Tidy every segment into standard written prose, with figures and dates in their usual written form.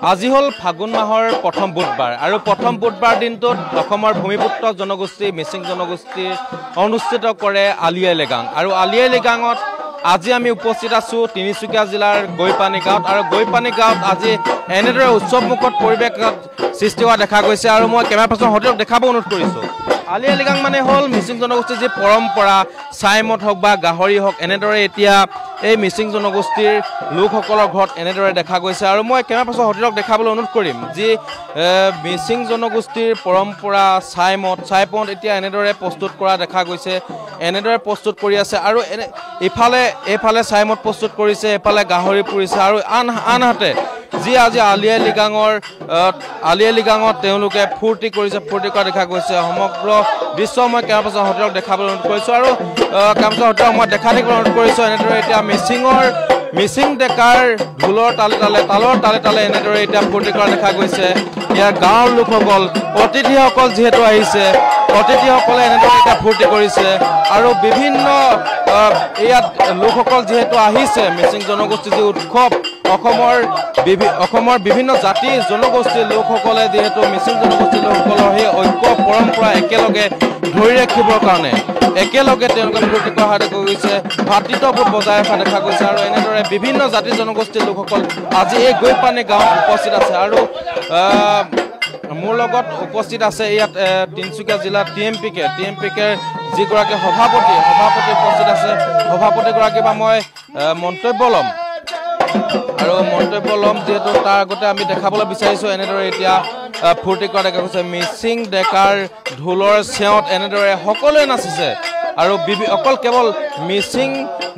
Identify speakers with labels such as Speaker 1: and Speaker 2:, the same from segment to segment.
Speaker 1: আজি হল ফাগুন মাহৰ প্ৰথম বুধবাৰ আৰু প্ৰথম বুধবাৰ দিনটোত অসমৰ ভূমিপুত্ৰ জনগোষ্ঠী মিচিং জনগোষ্ঠীৰ অনুষ্ঠিত কৰে আলি আই লৃগাং আৰু আলি আই লৃগাঙত আজি আমি উপস্থিত আছো তিনিচুকীয়া জিলাৰ গৈপানী গাঁৱত আৰু গৈপানী গাঁৱত আজি এনেদৰে উৎসৱমুখত পৰিৱেশ সৃষ্টি হোৱা দেখা গৈছে আৰু মই কেমেৰা পাৰ্চন হতেও দেখাব অনুৰোধ কৰিছো। আলি আই লৃগাং মানে হল মিচিং জনগোষ্ঠীৰ যি পৰম্পৰা ছাইমত হওক বা গাহৰি হওক এনেদৰে এতিয়া এই মিচিং জনগোষ্ঠীৰ লোকসকলৰ ঘৰত এনেদৰে দেখা গৈছে আৰু মই কেমেৰা পাৰ্চন হতেও দেখাবলৈ অনুৰোধ কৰিম যি মিচিং জনগোষ্ঠীৰ পৰম্পৰা ছাইমত এতিয়া এনেদৰে প্ৰস্তুত কৰা দেখা গৈছে এনেদৰে প্ৰস্তুত কৰি আছে আৰু এইফালে ছাইমত প্ৰস্তুত কৰিছে এফালে গাহৰি পুৰিছে আৰু আনহাতে যি আজি আলি আই লৃগাঙত তেওঁলোকে ফূৰ্তি কৰা দেখা গৈছে সমগ্ৰ দৃশ্য মই কেমেৰা পাৰ্চন হতেও দেখাবলৈ অনুৰোধ কৰিছোঁ আৰু কেমেৰা পাৰ্চন হতেও মই দেখা দিবলৈ অনুৰোধ কৰিছোঁ এনেদৰে এতিয়া মিচিং ডেকাৰ ঢোলৰ তালে তালে এনেদৰে এতিয়া ফূৰ্তি কৰা দেখা গৈছে। ইয়াৰ গাঁৱৰ লোকসকল অতিথিসকল যিহেতু আহিছে অতিথিসকলে এনেদৰে এতিয়া ফূৰ্তি কৰিছে আৰু বিভিন্ন ইয়াত লোকসকল যিহেতু আহিছে মিচিং জনগোষ্ঠীৰ যি উৎসৱ অসমৰ বিভিন্ন জাতি জনগোষ্ঠীৰ লোকসকলে যিহেতু মিচিং জনগোষ্ঠীৰ লোকসকলৰ সেই ঐক্য পৰম্পৰা একেলগে ধৰি ৰাখিবৰ কাৰণে একেলগে তেওঁলোকে ফূৰ্তি কৰা দেখা গৈছে ভাতৃত্ববোধ বজাই ৰখা দেখা গৈছে আৰু এনেদৰে বিভিন্ন জাতি জনগোষ্ঠীৰ লোকসকল আজি এই গৈপানী গাঁৱত উপস্থিত আছে আৰু মোৰ লগত উপস্থিত আছে ইয়াত তিনিচুকীয়া জিলা টিএমপিকে যিগৰাকী সভাপতি উপস্থিত আছে সভাপতিগৰাকীৰ পৰা মই মন্তব্য ল'ম আৰু যিহেতু তাৰ আগতে আমি দেখাবলৈ বিচাৰিছোঁ এনেদৰে এতিয়া ফূৰ্তি কৰা দেখা গৈছে মিচিং ডেকাৰ ঢোলৰ চেৱত এনেদৰে সকলোৱে নাচিছে আৰু অকল কেৱল মিচিং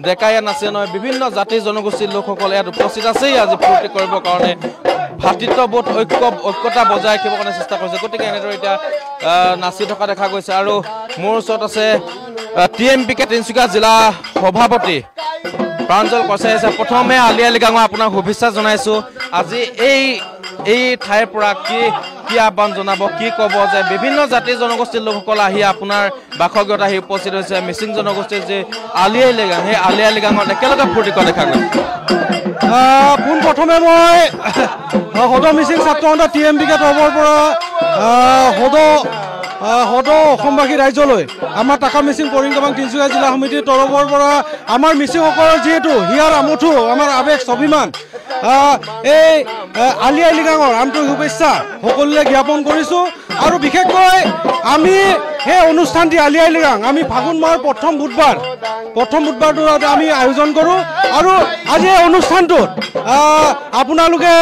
Speaker 1: ডেকাই নাচে নহয় বিভিন্ন জাতি জনগোষ্ঠীৰ লোকসকলে ইয়াত উপস্থিত আছেই আজি ফূৰ্তি কৰিবৰ কাৰণে ভাতৃত্ববোধ ঐক্যতা বজাই ৰাখিবৰ কাৰণে চেষ্টা কৰিছে গতিকে এনেদৰে এতিয়া নাচি থকা দেখা গৈছে আৰু মোৰ ওচৰত আছে টিএমপিকে তিনিচুকীয়া জিলা সভাপতি প্ৰাঞ্জল কছাৰী আছে। প্ৰথমে আলি আই লৃগাঙক আপোনাক শুভেচ্ছা জনাইছোঁ আজি এই ঠাইৰ পৰা কি আহ্বান জনাব কি ক'ব যে বিভিন্ন জাতি জনগোষ্ঠীৰ লোকসকল আহি আপোনাৰ বাসগৃহত আহি উপস্থিত হৈছে মিচিং জনগোষ্ঠীৰ যি আলি আই লৃগাং সেই আলি আই লৃগাঙত একেলগে ফূৰ্তি কৰা দেখা গৈছে।
Speaker 2: পোনপ্ৰথমে মই সদৌ মিচিং ছাত্ৰ সন্থা টিএমপিকে তৰফৰ পৰা সদৌ অসমবাসী ৰাইজলৈ আমাৰ টাকা মিচিং পৰিক্ৰমাং তিনিচুকীয়া জিলা সমিতিৰ তৰফৰ পৰা আমাৰ মিচিংসকলৰ যিহেতু হিয়াৰ আমঠু আমাৰ আৱেগ স্বাভিমান এই আলি আই লৃগাঙৰ আন্তৰিক শুভেচ্ছা সকলোলৈ জ্ঞাপন কৰিছোঁ আৰু বিশেষকৈ আমি সেই অনুষ্ঠানটি আলি আই লৃগাং আমি ফাগুন মাহৰ প্ৰথম বুধবাৰটোত আমি আয়োজন কৰোঁ আৰু আজি এই অনুষ্ঠানটোত আপোনালোকে